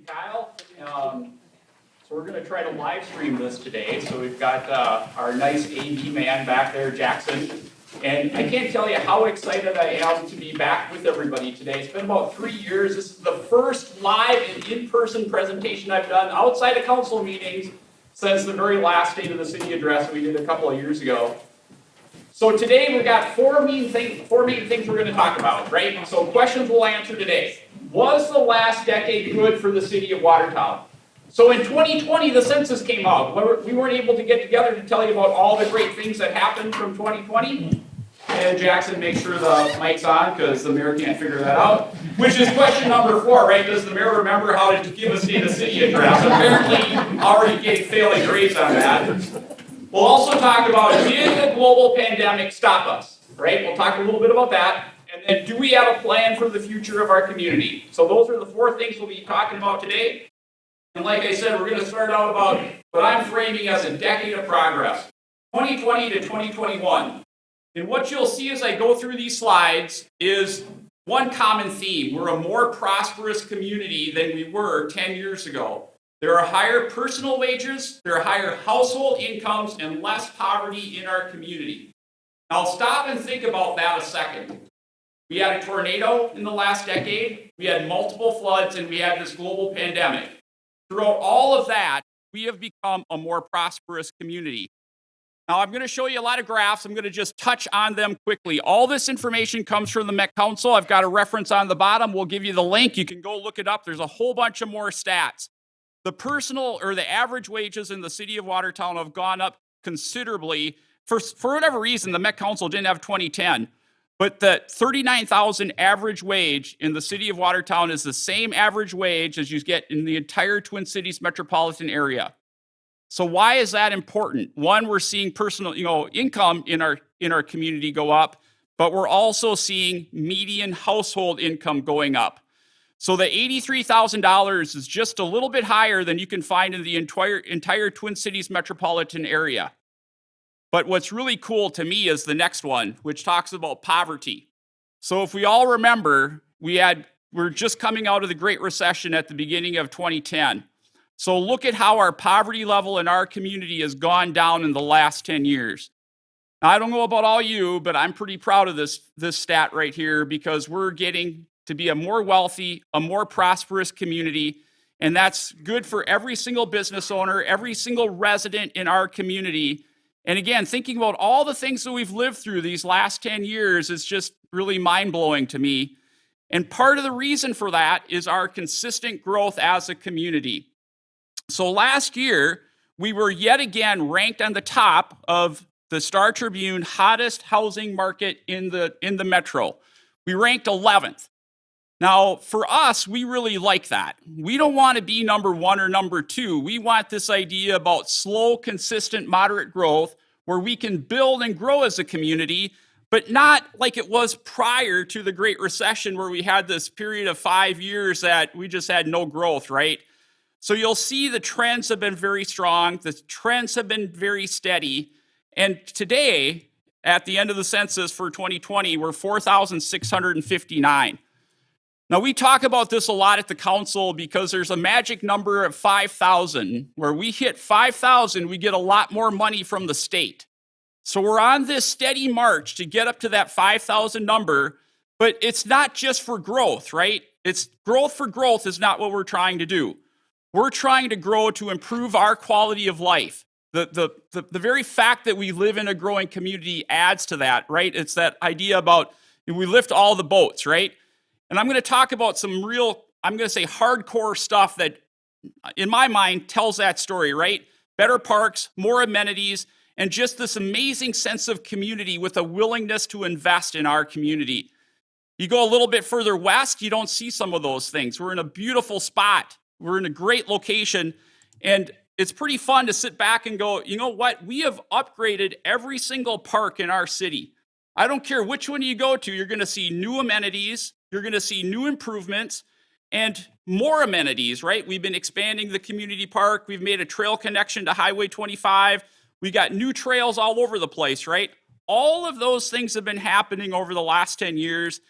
Kyle. So we're going to try to live stream this today. So we've got our nice AV man back there, Jackson. And I can't tell you how excited I am to be back with everybody today. It's been about 3 years. This is the first live and in-person presentation I've done outside of council meetings since the very last State of the City address we did a couple of years ago. So today we've got four main things we're going to talk about, right? So questions we'll answer today. Was the last decade good for the city of Watertown? So in 2020, the census came out. We weren't able to get together to tell you about all the great things that happened from 2020. And Jackson, make sure the mic's on because the mayor can't figure that out. Which is question number 4, right? Does the mayor remember how to give a State of the City address? Apparently, already gave failing grades on that. We'll also talk about, did the global pandemic stop us? Right? We'll talk a little bit about that. And then, do we have a plan for the future of our community? So those are the 4 things we'll be talking about today. And like I said, we're going to start out about what I'm framing as a decade of progress, 2020 to 2021. And what you'll see as I go through these slides is one common theme. We're a more prosperous community than we were 10 years ago. There are higher personal wages, there are higher household incomes, and less poverty in our community. Now stop and think about that a second. We had a tornado in the last decade, we had multiple floods, and we had this global pandemic. Throughout all of that, we have become a more prosperous community. Now, I'm going to show you a lot of graphs. I'm going to just touch on them quickly. All this information comes from the Met Council. I've got a reference on the bottom. We'll give you the link. You can go look it up. There's a whole bunch of more stats. The personal or the average wages in the city of Watertown have gone up considerably. For whatever reason, the Met Council didn't have 2010. But the $39,000 average wage in the city of Watertown is the same average wage as you get in the entire Twin Cities metropolitan area. So why is that important? One, we're seeing personal, income in our community go up, but we're also seeing median household income going up. So the $83,000 is just a little bit higher than you can find in the entire Twin Cities metropolitan area. But what's really cool to me is the next one, which talks about poverty. So if we all remember, we're just coming out of the Great Recession at the beginning of 2010. So look at how our poverty level in our community has gone down in the last 10 years. Now, I don't know about all you, but I'm pretty proud of this stat right here because we're getting to be a more wealthy, a more prosperous community, and that's good for every single business owner, every single resident in our community. And again, thinking about all the things that we've lived through these last 10 years is just really mind-blowing to me. And part of the reason for that is our consistent growth as a community. So last year, we were yet again ranked on the top of the Star Tribune hottest housing market in the metro. We ranked 11th. Now, for us, we really like that. We don't want to be number 1 or number 2. We want this idea about slow, consistent, moderate growth where we can build and grow as a community, but not like it was prior to the Great Recession where we had this period of 5 years that we just had no growth, right? So you'll see the trends have been very strong. The trends have been very steady. And today, at the end of the census for 2020, we're 4,659. Now, we talk about this a lot at the council because there's a magic number of 5,000. Where we hit 5,000, we get a lot more money from the state. So we're on this steady march to get up to that 5,000 number, but it's not just for growth, right? It's growth for growth is not what we're trying to do. We're trying to grow to improve our quality of life. The very fact that we live in a growing community adds to that, right? It's that idea about we lift all the boats, right? And I'm going to talk about some real, I'm going to say hardcore stuff that, in my mind, tells that story, right? Better parks, more amenities, and just this amazing sense of community with a willingness to invest in our community. You go a little bit further west, you don't see some of those things. We're in a beautiful spot. We're in a great location, and it's pretty fun to sit back and go, you know what? We have upgraded every single park in our city. I don't care which one you go to, you're going to see new amenities, you're going to see new improvements, and more amenities, right? We've been expanding the community park. We've made a trail connection to Highway 25. We got new trails all over the place, right? All of those things have been happening over the last 10 years.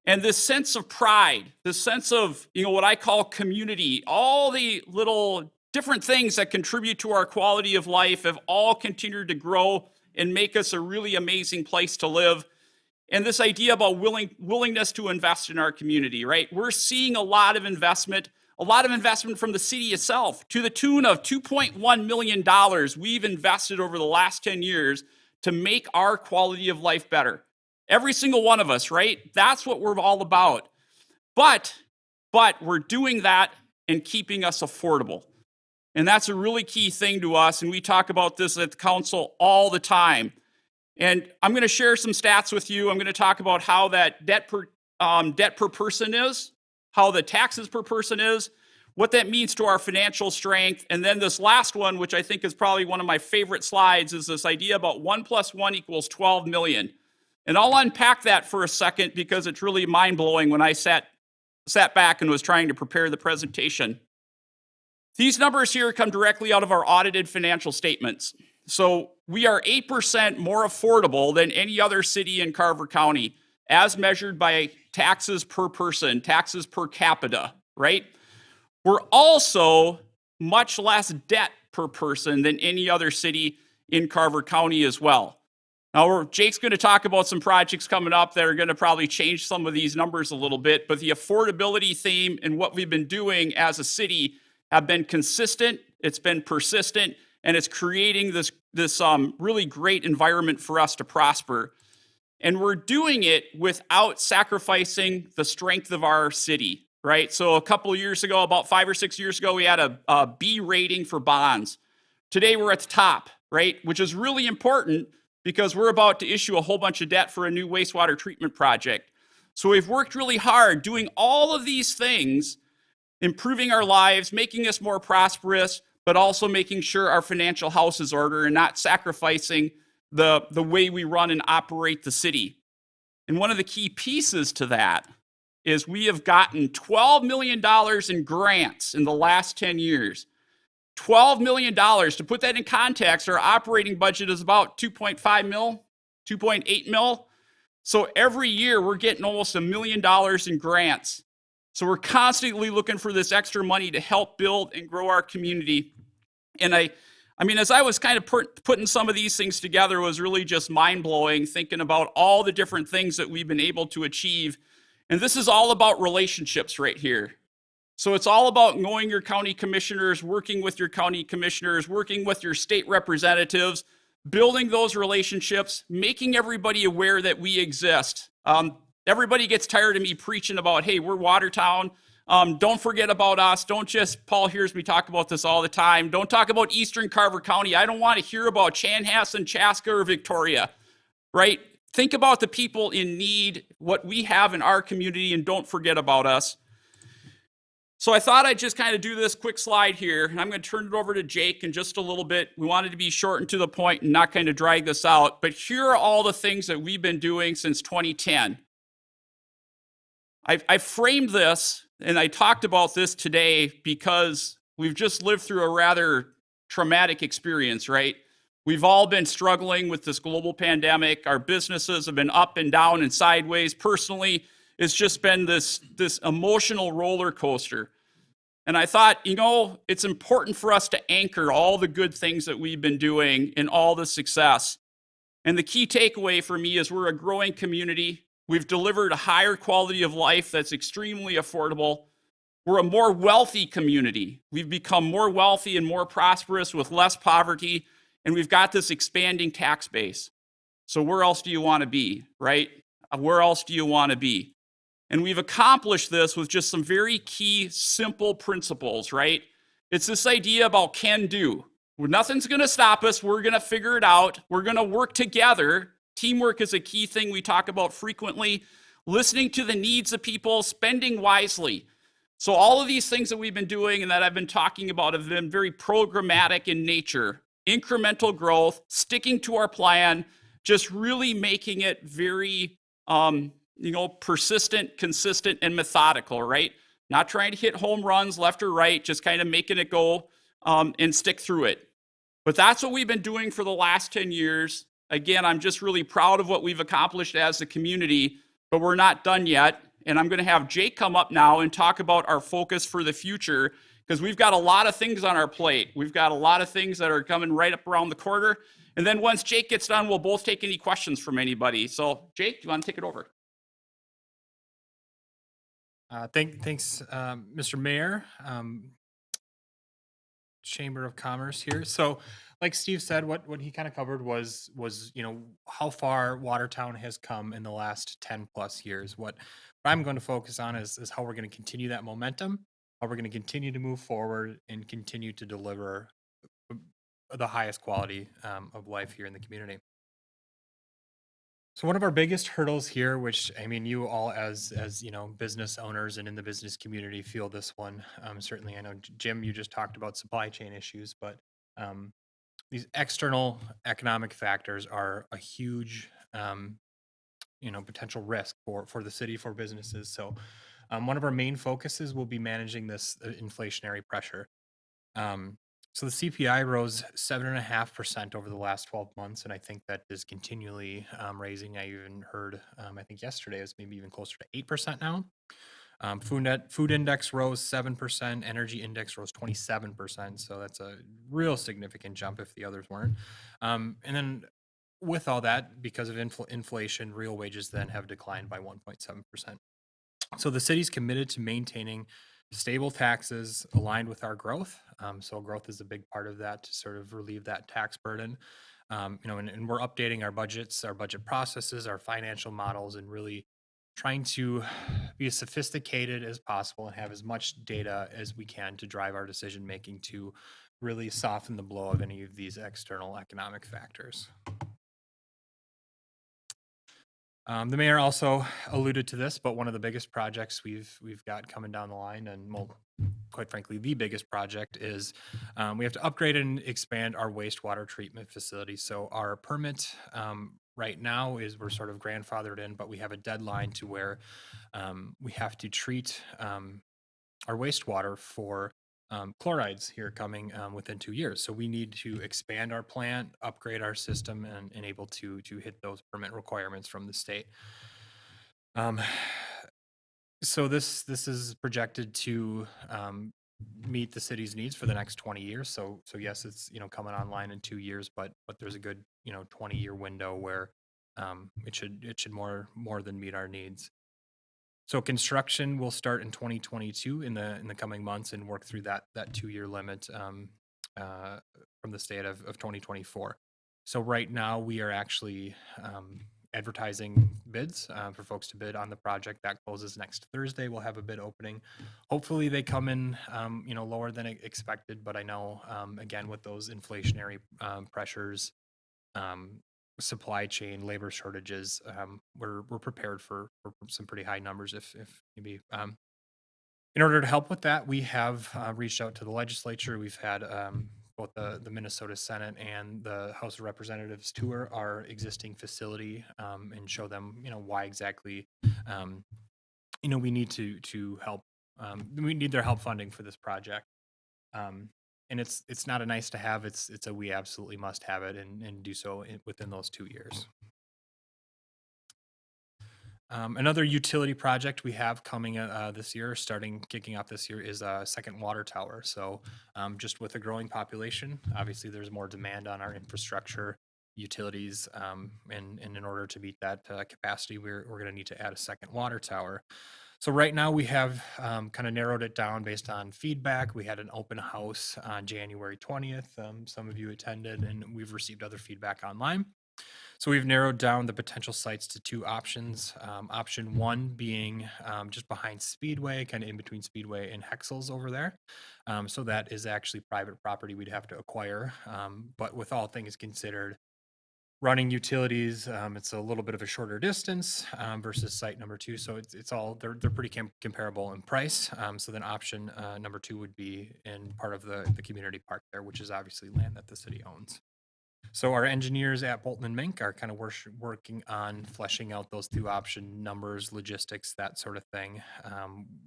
And this sense of pride, this sense of, what I call community, all the little different things that contribute to our quality of life have all continued to grow and make us a really amazing place to live. And this idea about willingness to invest in our community, right? We're seeing a lot of investment from the city itself, to the tune of $2.1 million we've invested over the last 10 years to make our quality of life better. Every single one of us, right? That's what we're all about. But we're doing that and keeping us affordable. And that's a really key thing to us, and we talk about this at the council all the time. And I'm going to share some stats with you. I'm going to talk about how that debt per person is, how the taxes per person is, what that means to our financial strength. And then this last one, which I think is probably one of my favorite slides, is this idea about 1 + 1 = 12 million. And I'll unpack that for a second because it's really mind-blowing when I sat back and was trying to prepare the presentation. These numbers here come directly out of our audited financial statements. So we are 8% more affordable than any other city in Carver County, as measured by taxes per person, taxes per capita, right? We're also much less debt per person than any other city in Carver County as well. Now, Jake's going to talk about some projects coming up that are going to probably change some of these numbers a little bit, but the affordability theme and what we've been doing as a city have been consistent, it's been persistent, and it's creating this really great environment for us to prosper. And we're doing it without sacrificing the strength of our city, right? So a couple of years ago, about 5 or 6 years ago, we had a B rating for bonds. Today we're at the top, right? Which is really important because we're about to issue a whole bunch of debt for a new wastewater treatment project. So we've worked really hard doing all of these things, improving our lives, making us more prosperous, but also making sure our financial house is ordered and not sacrificing the way we run and operate the city. And one of the key pieces to that is we have gotten $12 million in grants in the last 10 years. $12 million. To put that in context, our operating budget is about 2.5 mil, 2.8 mil. So every year we're getting almost $1 million in grants. So we're constantly looking for this extra money to help build and grow our community. And I mean, as I was kind of putting some of these things together, it was really just mind-blowing, thinking about all the different things that we've been able to achieve. And this is all about relationships right here. So it's all about knowing your county commissioners, working with your county commissioners, working with your state representatives, building those relationships, making everybody aware that we exist. Everybody gets tired of me preaching about, hey, we're Watertown. Don't forget about us. Don't just, Paul hears me talk about this all the time. Don't talk about Eastern Carver County. I don't want to hear about Chanhassen, Chaska, or Victoria, right? Think about the people in need, what we have in our community, and don't forget about us. So I thought I'd just kind of do this quick slide here, and I'm going to turn it over to Jake in just a little bit. We wanted to be short and to the point and not kind of drag this out, but here are all the things that we've been doing since 2010. I framed this, and I talked about this today because we've just lived through a rather traumatic experience, right? We've all been struggling with this global pandemic. Our businesses have been up and down and sideways. Personally, it's just been this emotional roller coaster. And I thought, it's important for us to anchor all the good things that we've been doing and all the success. And the key takeaway for me is we're a growing community. We've delivered a higher quality of life that's extremely affordable. We're a more wealthy community. We've become more wealthy and more prosperous with less poverty, and we've got this expanding tax base. So where else do you want to be, right? Where else do you want to be? And we've accomplished this with just some very key, simple principles, right? It's this idea about can do. Nothing's going to stop us. We're going to figure it out. We're going to work together. Teamwork is a key thing we talk about frequently. Listening to the needs of people, spending wisely. So all of these things that we've been doing and that I've been talking about have been very programmatic in nature. Incremental growth, sticking to our plan, just really making it very, persistent, consistent, and methodical, right? Not trying to hit home runs left or right, just kind of making it go and stick through it. But that's what we've been doing for the last 10 years. Again, I'm just really proud of what we've accomplished as a community, but we're not done yet. and I'm going to have Jake come up now and talk about our focus for the future, because we've got a lot of things on our plate. We've got a lot of things that are coming right up around the corner. And then once Jake gets done, we'll both take any questions from anybody. So, Jake, do you want to take it over? Thanks, Mr. Mayor, Chamber of Commerce here. So, like Steve said, what he kind of covered was how far Watertown has come in the last 10 plus years. What I'm going to focus on is how we're going to continue that momentum, how we're going to continue to move forward and continue to deliver the highest quality of life here in the community. So one of our biggest hurdles here, which I mean, you all as business owners and in the business community feel this one. Certainly, I know Jim, you just talked about supply chain issues, but um, these external economic factors are a huge potential risk for the city, for businesses. So one of our main focuses will be managing this inflationary pressure. Um, so the CPI rose 7.5% over the last 12 months, and I think that is continually raising. I even heard, I think yesterday it was maybe even closer to 8% now. Food index rose 7%, energy index rose 27%. So that's a real significant jump if the others weren't. And then with all that, because of inflation, real wages then have declined by 1.7%. So the city's committed to maintaining stable taxes aligned with our growth. So growth is a big part of that to sort of relieve that tax burden. And we're updating our budgets, our budget processes, our financial models, and really trying to be as sophisticated as possible and have as much data as we can to drive our decision making to really soften the blow of any of these external economic factors. The mayor also alluded to this, but one of the biggest projects we've got coming down the line, and well, quite frankly, the biggest project is we have to upgrade and expand our wastewater treatment facility. So our permit right now is we're sort of grandfathered in, but we have a deadline to where we have to treat our wastewater for chlorides here coming within 2 years. So we need to expand our plant, upgrade our system, and able to hit those permit requirements from the state. Um, so this is projected to meet the city's needs for the next 20 years. So yes, it's coming online in 2 years, but there's a good 20-year window where it should more than meet our needs. So construction will start in 2022 in the coming months and work through that 2 year limit uh, from the state of 2024. So right now we are actually advertising bids for folks to bid on the project. That closes next Thursday. We'll have a bid opening. Hopefully they come in lower than expected, but I know again with those inflationary pressures, supply chain, labor shortages, we're prepared for some pretty high numbers if maybe. In order to help with that, we have reached out to the legislature. We've had both the Minnesota Senate and the House of Representatives tour our existing facility and show them why exactly we need to help. We need their help funding for this project. And it's not a nice to have. It's a we absolutely must have it and do so within those 2 years. Another utility project we have coming this year, kicking off this year, is a second water tower. So just with a growing population, obviously there's more demand on our infrastructure, utilities, and in order to meet that capacity, we're going to need to add a second water tower. So right now we have kind of narrowed it down based on feedback. We had an open house on January 20th. Some of you attended, and we've received other feedback online. So we've narrowed down the potential sites to two options. Option one being just behind Speedway, kind of in between Speedway and Hexels over there. So that is actually private property we'd have to acquire. But with all things considered, running utilities, it's a little bit of a shorter distance versus site number two. So it's all, they're pretty comparable in price. So then option number two would be in part of the community park there, which is obviously land that the city owns. So our engineers at Bolton and Mink are kind of working on fleshing out those two option numbers, logistics, that sort of thing.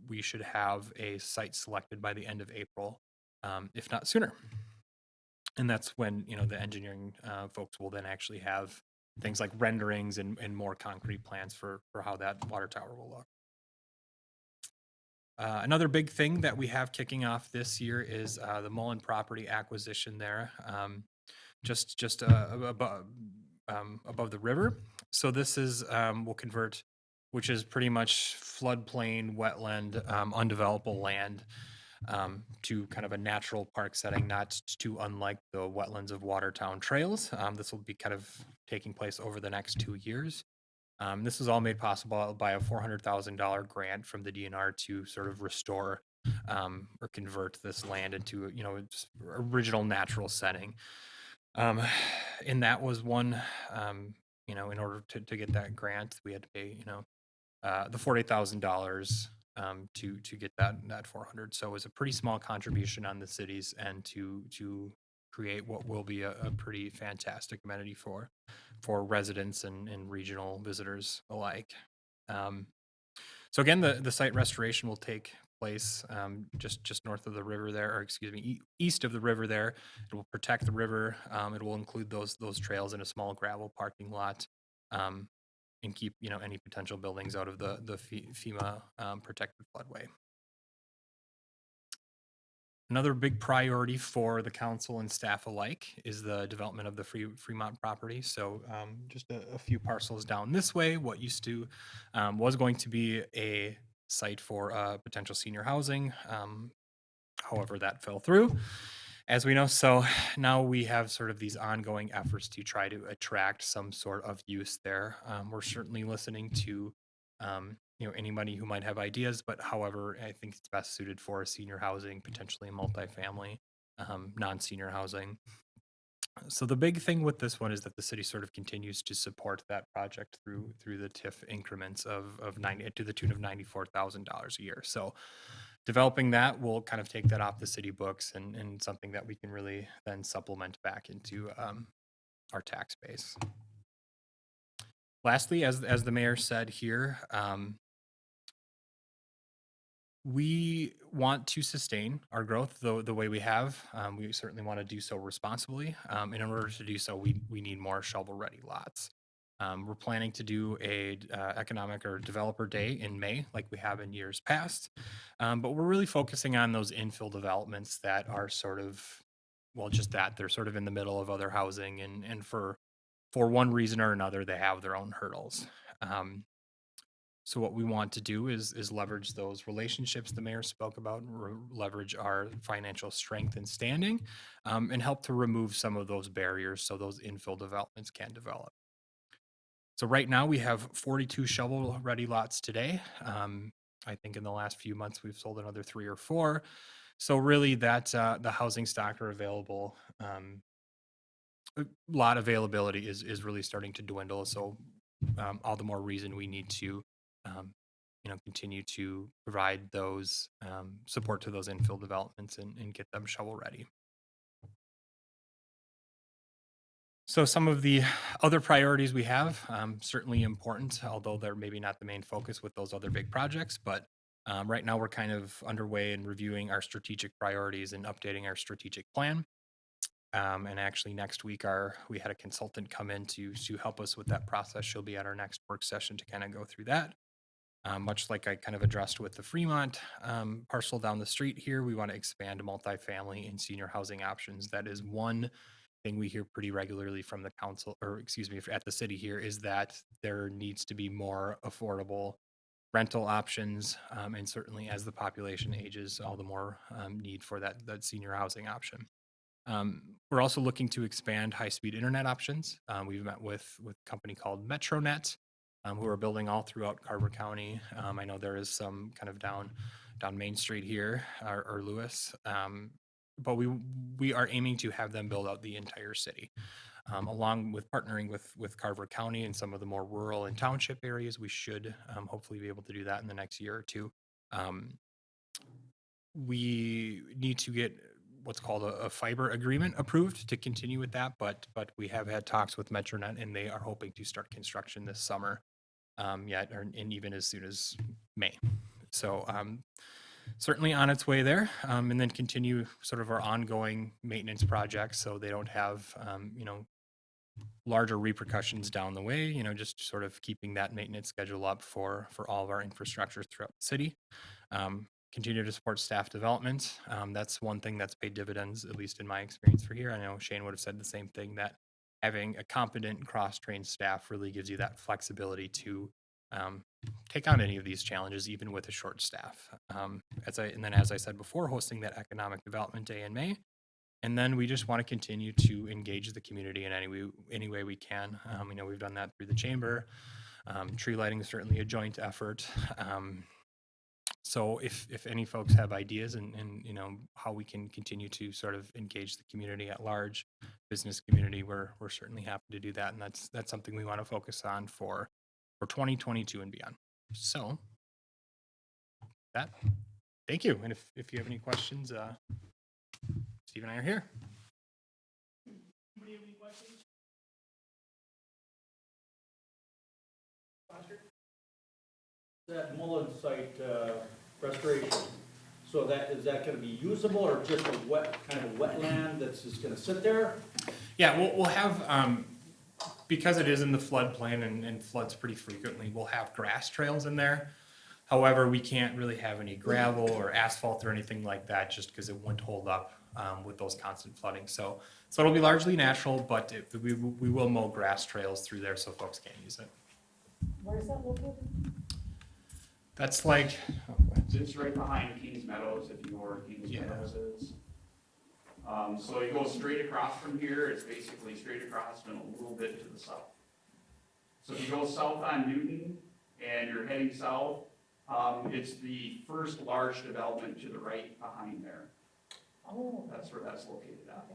We should have a site selected by the end of April, if not sooner. And that's when the engineering folks will then actually have things like renderings and more concrete plans for how that water tower will look. Another big thing that we have kicking off this year is the Mullen property acquisition there, just above the river. So this is will convert, which is pretty much floodplain, wetland, undevelopable land, to kind of a natural park setting, not too unlike the wetlands of Watertown trails. This will be kind of taking place over the next 2 years. This was all made possible by a $400,000 grant from the DNR to sort of restore or convert this land into, its original natural setting. Um, and that was one, in order to get that grant, we had to pay, the $48,000 to get that 400. So it was a pretty small contribution on the city's end to create what will be a pretty fantastic amenity for residents and regional visitors alike. So again, the site restoration will take place just north of the river there, or excuse me, east of the river there. It will protect the river. It will include those trails and a small gravel parking lot, and keep any potential buildings out of the FEMA protected floodway. Another big priority for the council and staff alike is the development of the Fremont property. So just a few parcels down this way, what used to was going to be a site for potential senior housing. However, that fell through, as we know. So now we have sort of these ongoing efforts to try to attract some sort of use there. We're certainly listening to anybody who might have ideas, but however, I think it's best suited for senior housing, potentially multifamily, non-senior housing. So the big thing with this one is that the city sort of continues to support that project through the TIF increments of 90 to the tune of $94,000 a year. So developing that will kind of take that off the city books and something that we can really then supplement back into our tax base. Lastly, as the mayor said here, we want to sustain our growth the way we have. We certainly want to do so responsibly. And in order to do so, we need more shovel-ready lots. We're planning to do a economic or developer day in May, like we have in years past. But we're really focusing on those infill developments that are sort of, well, just that they're sort of in the middle of other housing, and for one reason or another, they have their own hurdles. So what we want to do is leverage those relationships the mayor spoke about, leverage our financial strength and standing, and help to remove some of those barriers so those infill developments can develop. So right now we have 42 shovel-ready lots today. I think in the last few months we've sold another 3 or 4. So really that the housing stock or available lot availability is really starting to dwindle. So all the more reason we need to continue to provide those support to those infill developments and get them shovel ready. So some of the other priorities we have, certainly important, although they're maybe not the main focus with those other big projects, but right now we're kind of underway in reviewing our strategic priorities and updating our strategic plan. And actually next week we had a consultant come in to help us with that process. She'll be at our next work session to kind of go through that. Much like I kind of addressed with the Fremont parcel down the street here, we want to expand multifamily and senior housing options. That is one thing we hear pretty regularly from the council, or excuse me, at the city here, is that there needs to be more affordable rental options. And certainly as the population ages, all the more need for that senior housing option. We're also looking to expand high-speed internet options. We've met with a company called MetroNet, who are building all throughout Carver County. I know there is some kind of down Main Street here, or Lewis, but we are aiming to have them build out the entire city. Along with partnering with Carver County and some of the more rural and township areas, we should hopefully be able to do that in the next year or two. We need to get what's called a fiber agreement approved to continue with that, but we have had talks with MetroNet, and they are hoping to start construction this summer, and even as soon as May. So certainly on its way there, and then continue sort of our ongoing maintenance projects so they don't have larger repercussions down the way, just sort of keeping that maintenance schedule up for all of our infrastructure throughout the city. continue to support staff development. That's one thing that's paid dividends, at least in my experience for here. I know Shane would have said the same thing, that having a competent cross-trained staff really gives you that flexibility to take on any of these challenges, even with a short staff. And then, as I said before, hosting that Economic Development Day in May. And then we just want to continue to engage the community in any way we can. We've done that through the chamber. Tree lighting is certainly a joint effort. So if any folks have ideas and how we can continue to sort of engage the community at large, business community, we're certainly happy to do that. And that's something we want to focus on for 2022 and beyond. So thank you. And if you have any questions, Steve and I are here. Anybody have any questions? Foster? That Mullen site restoration, so is that gonna be usable or just a kind of a wetland that's just gonna sit there? Yeah, we'll have, because it is in the floodplain and floods pretty frequently, we'll have grass trails in there. However, we can't really have any gravel or asphalt or anything like that just because it wouldn't hold up with those constant flooding. So it'll be largely natural, but we will mow grass trails through there so folks can use it. Where is that located? That's like, It's right behind Kings Meadows, if you know where Kings Meadows is. So you go straight across from here, it's basically straight across and a little bit to the south. So if you go south on Newton and you're heading south, it's the first large development to the right behind there. Oh. That's where that's located at.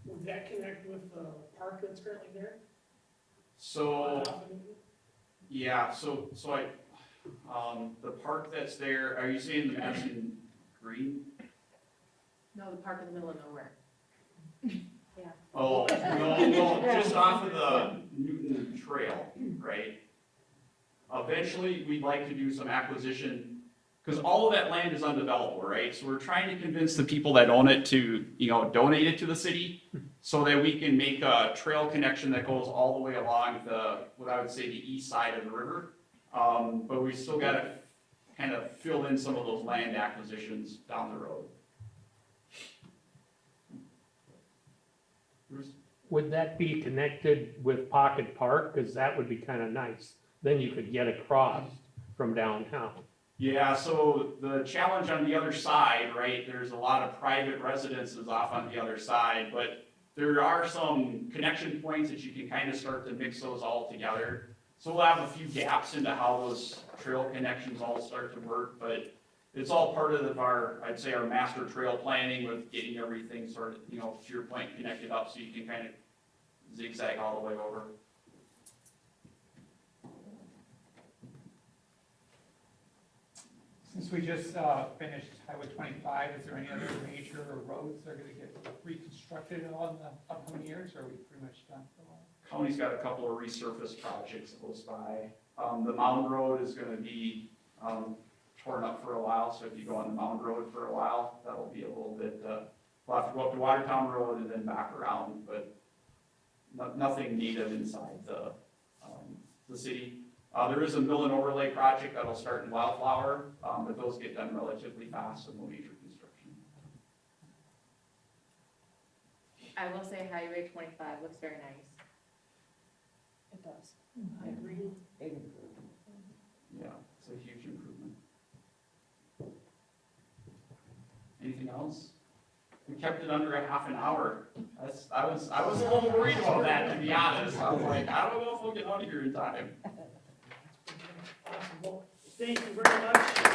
Would that connect with the park that's currently there? So, yeah, so the park that's there, are you saying the Madison Green? No, the park in the middle of nowhere. Oh, no, just off of the Newton Trail, right? Eventually, we'd like to do some acquisition, because all of that land is undevelopable, right? So we're trying to convince the people that own it to, donate it to the city, so that we can make a trail connection that goes all the way along what I would say the east side of the river. But we still gotta kind of fill in some of those land acquisitions down the road. Bruce? Would that be connected with Pocket Park? Because that would be kind of nice. Then you could get across from downtown. Yeah, so the challenge on the other side, right, there's a lot of private residences off on the other side, but there are some connection points that you can kind of start to mix those all together. So we'll have a few gaps into how those trail connections all start to work, but it's all part of I'd say our master trail planning with getting everything sort of, to your point, connected up so you can kind of zigzag all the way over. Since we just finished Highway 25, is there any other major roads that are going to get reconstructed in the upcoming years, or are we pretty much done for a while? County's got a couple of resurface projects close by. The Mound Road is gonna be torn up for a while, so if you go on the Mound Road for a while, that'll be a little bit, we'll have to go up to Watertown Road and then back around, but nothing native inside the city. There is a Mullen overlay project that'll start in Wildflower, but those get done relatively fast and no major construction. I will say Highway 25 looks very nice. It does. I agree. Yeah, it's a huge improvement. Anything else? We kept it under a half an hour. I was a little worried about that, to be honest. I was like, I don't know if we'll get out of here in time. Awesome. Well, thank you very much.